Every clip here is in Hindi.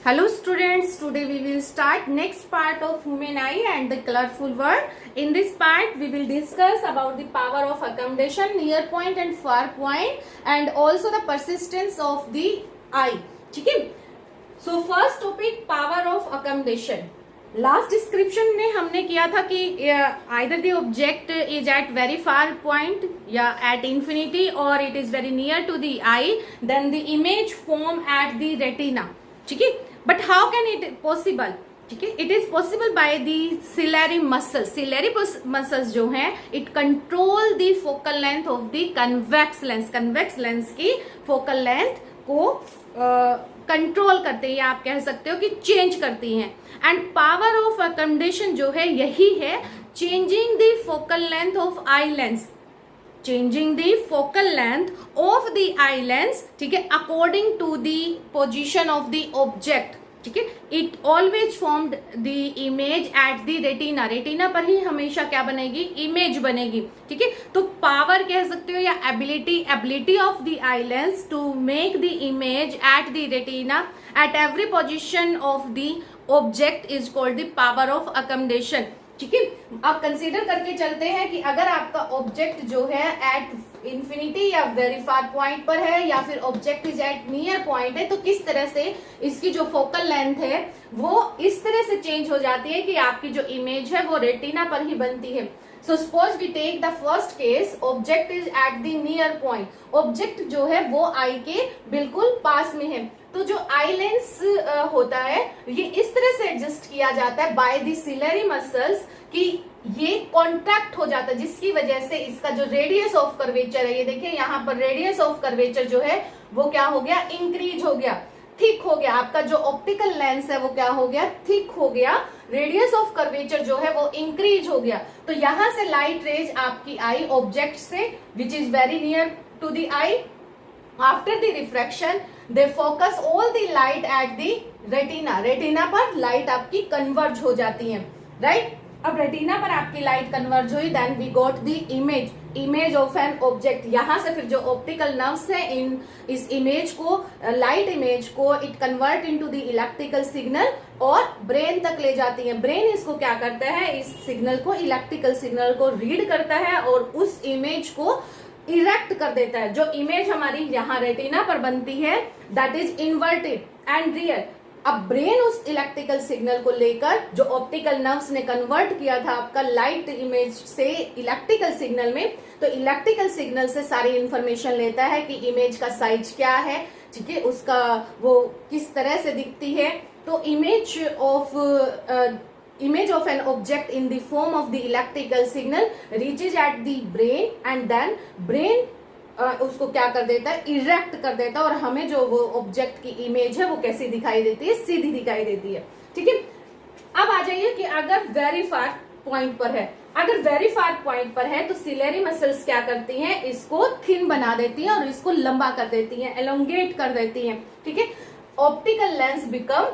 Hello students, today we will start next part of human eye and the colorful world. In this part we will discuss about the power of accommodation, near point and far point, and also the persistence of the eye. ठीक है? So first topic, power of accommodation. Last description में हमने किया था कि either the object is at very far point या at infinity or it is very near to the eye, then the image form at the retina. ठीक है, but how can it possible? ठीक है, it is possible by the ciliary muscles. Ciliary muscles जो हैं it control the focal length of the convex lens. Convex lens की फोकल लेंथ को कंट्रोल करते हैं या आप कह सकते हो कि चेंज करती हैं. एंड पावर ऑफ अकोमोडेशन जो है यही है changing the focal length of eye lens. Changing the focal length of the eye lens, ठीक है, according to the position of the object. ठीक है, it always formed the image at the retina. Retina पर ही हमेशा क्या बनेगी? इमेज बनेगी. ठीक है, तो पावर कह सकते हो या ability of the eye lens to make the image at the retina at every position of the object is called the power of accommodation. ठीक है, आप कंसीडर करके चलते हैं कि अगर आपका ऑब्जेक्ट जो है एट इंफिनिटी या वेरी फार पॉइंट पर है या फिर object is at near point है, तो किस तरह से इसकी जो फोकल लेंथ है वो इस तरह से चेंज हो जाती है कि आपकी जो इमेज है वो रेटिना पर ही बनती है. So suppose we take the first case, object is at the near point. Object जो है वो आई के बिल्कुल पास में है, तो जो आई लेंस होता है ये इस तरह से एडजस्ट किया जाता है बाय द सिलेरी मसल्स कि ये कॉन्ट्रैक्ट हो जाता है, जिसकी वजह से इसका जो रेडियस ऑफ कर्वेचर है, ये देखिए यहाँ पर रेडियस ऑफ कर्वेचर जो है वो क्या हो गया? इंक्रीज हो गया, थिक हो गया. आपका जो ऑप्टिकल लेंस है वो क्या हो गया? थिक हो गया. रेडियस ऑफ कर्वेचर जो है वो इंक्रीज हो गया. तो यहां से लाइट रेज आपकी आई ऑब्जेक्ट से which is very near to the eye, after the refraction they focus all the light at the retina. Retina पर लाइट आपकी कन्वर्ज हो जाती है, राइट? अब रेटिना पर आपकी लाइट कन्वर्ज हुई, then we got the image of an object. यहां से फिर जो ऑप्टिकल नर्व्स है इन इस इमेज को, लाइट इमेज को it convert into the electrical signal और ब्रेन तक ले जाती है. ब्रेन इसको क्या करता है? इस सिग्नल को, इलेक्ट्रिकल सिग्नल को रीड करता है और उस इमेज को इरेक्ट कर देता है. जो इमेज हमारी यहाँ रेटिना पर बनती है that is inverted and real. अब ब्रेन उस इलेक्ट्रिकल सिग्नल को लेकर जो ऑप्टिकल नर्व्स ने कन्वर्ट किया था आपका लाइट इमेज से इलेक्ट्रिकल सिग्नल में, तो इलेक्ट्रिकल सिग्नल से सारी इंफॉर्मेशन लेता है कि इमेज का साइज क्या है, ठीक है, उसका वो किस तरह से दिखती है. तो image of an object in the form of the electrical signal reaches at the brain and then brain उसको क्या कर देता है? इरेक्ट कर देता है और हमें जो वो ऑब्जेक्ट की इमेज है वो कैसी दिखाई देती है? सीधी दिखाई देती है. ठीक है, अब आ जाइए कि अगर वेरी फार पॉइंट पर है. अगर वेरी फार पॉइंट पर है तो सिलेरी मसल्स क्या करती हैं? इसको थिन बना देती हैं और इसको लंबा कर देती हैं, एलोंगेट कर देती हैं. ठीक है, optical lens become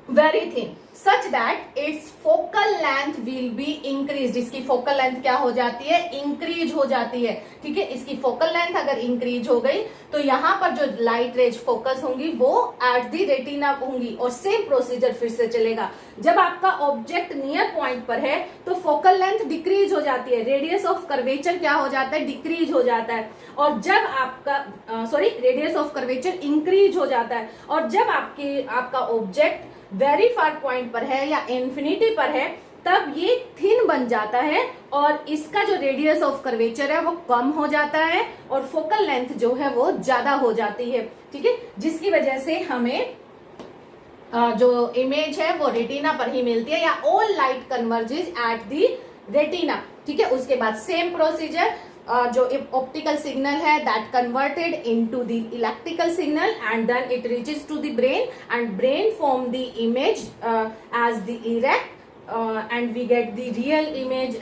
very thin such that its focal length will be increased. इसकी फोकल लेंथ क्या हो जाती है? इंक्रीज हो जाती है. ठीक है, इसकी फोकल लेंथ अगर इंक्रीज हो गई तो यहाँ पर जो लाइट रेज फोकस होंगी वो एट दी रेटिना होंगी और सेम प्रोसीजर फिर से चलेगा. जब आपका ऑब्जेक्ट नियर पॉइंट पर है तो फोकल लेंथ डिक्रीज हो जाती है, रेडियस ऑफ कर्वेचर क्या हो जाता है? डिक्रीज हो जाता है. और जब आपका रेडियस ऑफ कर्वेचर इंक्रीज हो जाता है और जब आपका ऑब्जेक्ट वेरी फार पॉइंट पर है या इंफिनिटी पर है तब ये थिन बन जाता है और इसका जो रेडियस ऑफ कर्वेचर है वो कम हो जाता है और फोकल लेंथ जो है वो ज्यादा हो जाती है. ठीक है, जिसकी वजह से हमें जो इमेज है वो रेटिना पर ही मिलती है या all light converges at the retina. ठीक है, उसके बाद सेम प्रोसीजर, जो ऑप्टिकल सिग्नल है that converted into the electrical signal and then it reaches to the brain and brain form the image as the erect and we get the real image,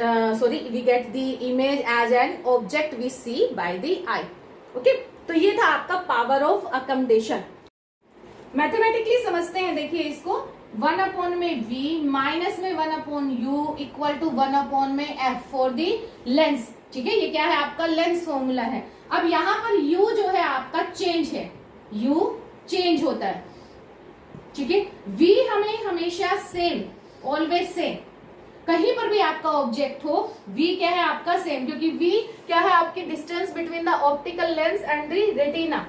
we get the image as an object we see by the eye. Okay, तो ये था आपका पावर ऑफ अकोमोडेशन. मैथमेटिकली समझते हैं. देखिए इसको 1 अपॉन में v माइनस में 1 upon u equal to 1 upon में f फॉर दी लेंस. ठीक है, ये क्या है? आपका लेंस फॉर्मूला है. अब यहाँ पर u जो है आपका चेंज है, u चेंज होता है. ठीक है। वी हमें हमेशा सेम, ऑलवेज सेम, कहीं पर भी आपका ऑब्जेक्ट हो वी क्या है आपका सेम, क्योंकि वी क्या है आपकी distance between the optical lens and the retina.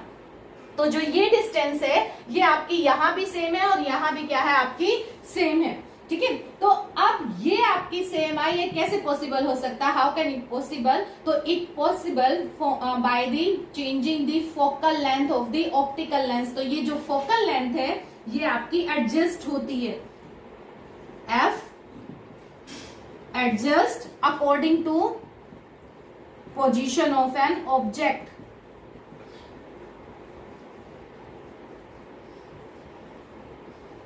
तो जो ये डिस्टेंस है ये आपकी यहां भी सेम है और यहां भी क्या है आपकी सेम है, ठीक है। तो अब ये आपकी सेम आई, ये कैसे पॉसिबल हो सकता है, हाउ कैन इट पॉसिबल, तो it possible by the changing the focal length of the optical lens. तो ये जो फोकल लेंथ है ये आपकी एडजस्ट होती है, F adjust according to position of an object.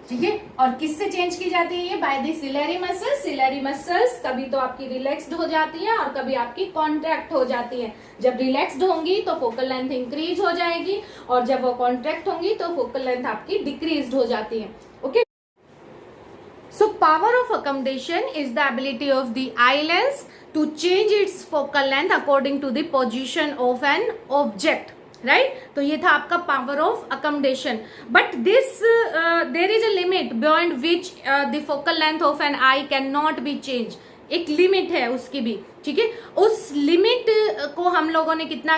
ठीक है, और किससे चेंज की जाती है ये, by the ciliary muscles. Ciliary muscles कभी तो आपकी रिलैक्स्ड हो जाती है और कभी आपकी कॉन्ट्रैक्ट हो जाती है। जब रिलैक्स्ड होंगी तो फोकल लेंथ इंक्रीज हो जाएगी और जब वो कॉन्ट्रैक्ट होंगी तो फोकल लेंथ आपकी डिक्रीज हो जाती है। Okay, so power of accommodation is the ability of the eye lens to change its focal length according to the position of an object, right? तो ये था आपका power of accommodation, but this there is a limit beyond which the focal length of an eye can not be change. एक लिमिट है उसकी भी, ठीक है। उस लिमिट को हम लोगों ने कितना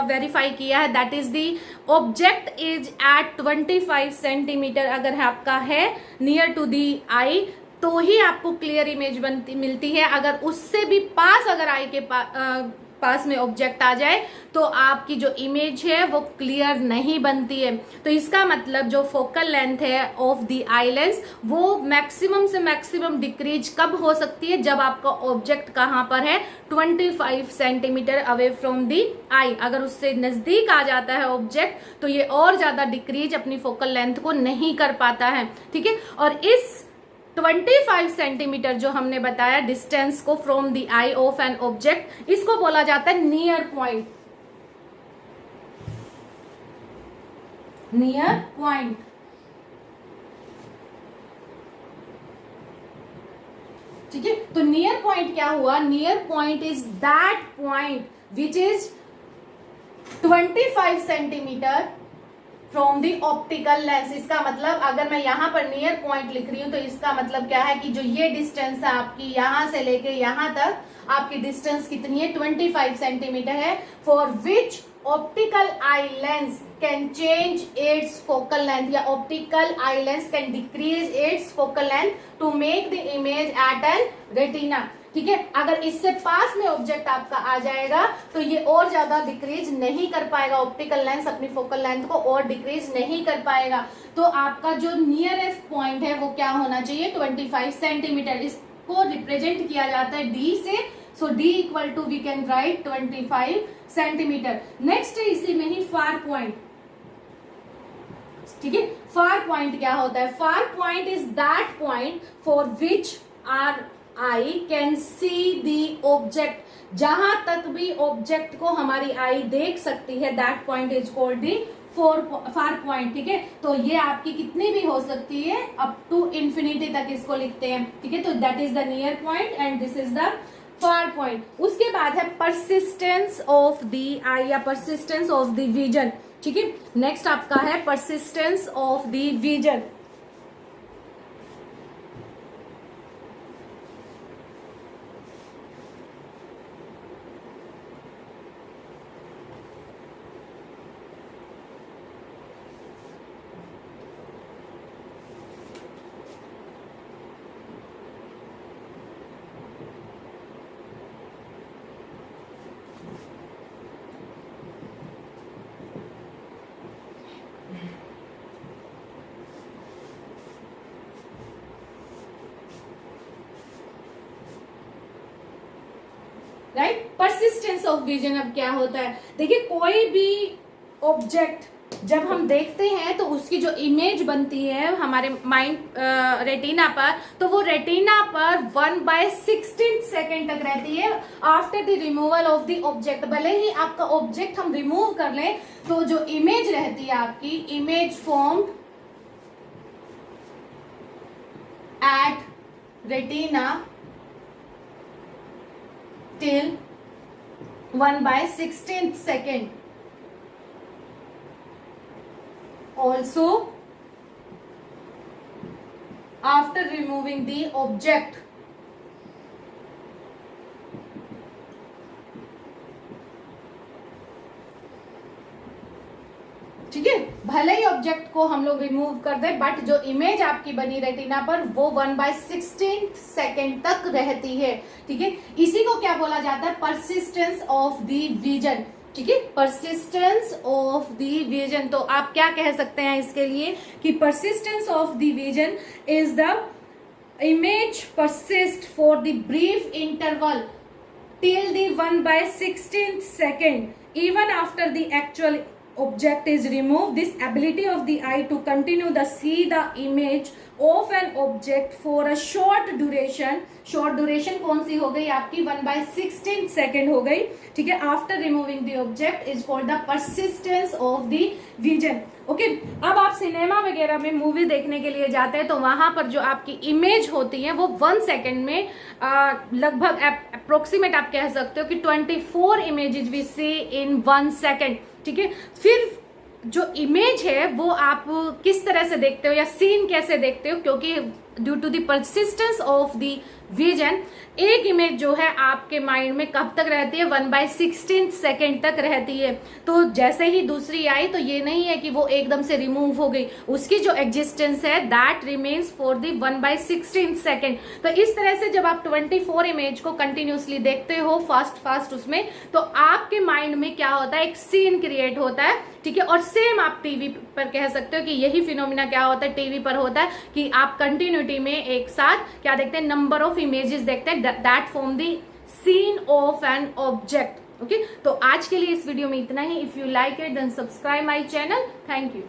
वेरीफाई किया है, that is the object is at 25 centimetre अगर आपका है नियर टू दी आई तो ही आपको क्लियर इमेज बनती मिलती है। अगर उससे भी पास अगर आई के पास में ऑब्जेक्ट आ जाए तो आपकी जो इमेज है वो क्लियर नहीं बनती है। तो इसका मतलब जो फोकल लेंथ है ऑफ द आई लेंस वो मैक्सिमम से मैक्सिमम डिक्रीज कब हो सकती है, जब आपका ऑब्जेक्ट कहां पर है, 25 सेंटीमीटर अवे फ्रॉम द आई। अगर उससे नजदीक आ जाता है ऑब्जेक्ट तो ये और ज्यादा डिक्रीज अपनी फोकल लेंथ को नहीं कर पाता है, ठीक है। और इस 25 सेंटीमीटर जो हमने बताया डिस्टेंस को from the I of an object, इसको बोला जाता है नियर पॉइंट। नियर पॉइंट, ठीक है। तो नियर पॉइंट क्या हुआ, near point is that point which is 25 centimetre from the optical lens. इसका मतलब अगर मैं यहां पर नियर पॉइंट लिख रही हूं तो इसका मतलब क्या है कि जो ये डिस्टेंस है आपकी यहां से लेके यहां तक आपकी डिस्टेंस कितनी है, 25 सेंटीमीटर है, for which optical eye lens can change its focal length या optical eye lens can decrease its focal length to make the image at an retina, ठीक है। अगर इससे पास में ऑब्जेक्ट आपका आ जाएगा तो ये और ज्यादा डिक्रीज नहीं कर पाएगा, ऑप्टिकल लेंस अपनी फोकल लेंथ को और डिक्रीज नहीं कर पाएगा। तो आपका जो नियरेस्ट पॉइंट है वो क्या होना चाहिए, 25 सेंटीमीटर। इसको रिप्रेजेंट किया जाता है डी से, so D equal to we can write 25 centimetre. Next है इसी में ही फार पॉइंट, ठीक है। फार पॉइंट क्या होता है, far point is that point for which are I can see the object. जहां तक भी ऑब्जेक्ट को हमारी आई देख सकती है that point is called the far point, ठीक है। तो ये आपकी कितनी भी हो सकती है, अप टू इंफिनिटी तक इसको लिखते हैं, ठीक है। तो that is the near point and this is the far point. उसके बाद है परसिस्टेंस ऑफ द आई या परसिस्टेंस ऑफ द विजन, ठीक है। नेक्स्ट आपका है persistence of the vision. Right, persistence of vision अब क्या होता है, देखिए कोई भी ऑब्जेक्ट जब हम देखते हैं तो उसकी जो इमेज बनती है हमारे माइंड रेटिना पर, तो वो रेटिना पर 1/16 सेकेंड तक रहती है after the removal of the object. भले ही आपका ऑब्जेक्ट हम रिमूव कर लें तो जो इमेज रहती है आपकी, image formed at retina till 1/16 second also after removing the object. ठीक है, भले ही ऑब्जेक्ट को हम लोग रिमूव कर दे बट जो इमेज आपकी बनी रेटिना पर वो 1/16 सेकेंड तक रहती है। ठीक है, इसी को क्या बोला जाता है, परसिस्टेंस ऑफ द विजन। ठीक है, परसिस्टेंस ऑफ द विजन। तो आप क्या कह सकते हैं इसके लिए कि persistence of the vision is the image persist for the brief interval till the 1/16 second even after the actual object is removed. This ability of the eye to continue the see the image of an object for a short duration कौन सी हो गई आपकी 1/16 सेकेंड हो गई। ठीक है, after removing the object is called the persistence of the vision. Okay, अब आप सिनेमा वगैरह में मूवी देखने के लिए जाते हैं तो वहां पर जो आपकी इमेज होती है वो 1 सेकेंड में लगभग अप्रोक्सीमेट आप कह सकते हो कि 24 images we see in 1 second. ठीक है, फिर जो इमेज है वो आप किस तरह से देखते हो या सीन कैसे देखते हो, क्योंकि due to the persistence of the vision एक इमेज जो है आपके माइंड में कब तक रहती है, 1/16 सेकेंड तक रहती है। तो जैसे ही दूसरी आई तो ये नहीं है कि वो एकदम से रिमूव हो गई, उसकी जो एग्जिस्टेंस है that remains for the 1/16 second. तो इस तरह से जब आप 24 इमेज को कंटिन्यूसली देखते हो फास्ट उसमें, तो आपके माइंड में क्या होता है, एक सीन क्रिएट होता है। ठीक है, और सेम आप टीवी पर कह सकते हो कि यही फिनोमिना क्या होता है, टीवी पर होता है कि आप कंटिन्यूटी में एक साथ क्या देखते हैं, नंबर ऑफ इमेजेस देखते हैं that form the scene of an object. Okay, तो आज के लिए इस वीडियो में इतना ही। If you like it then subscribe my channel. Thank you.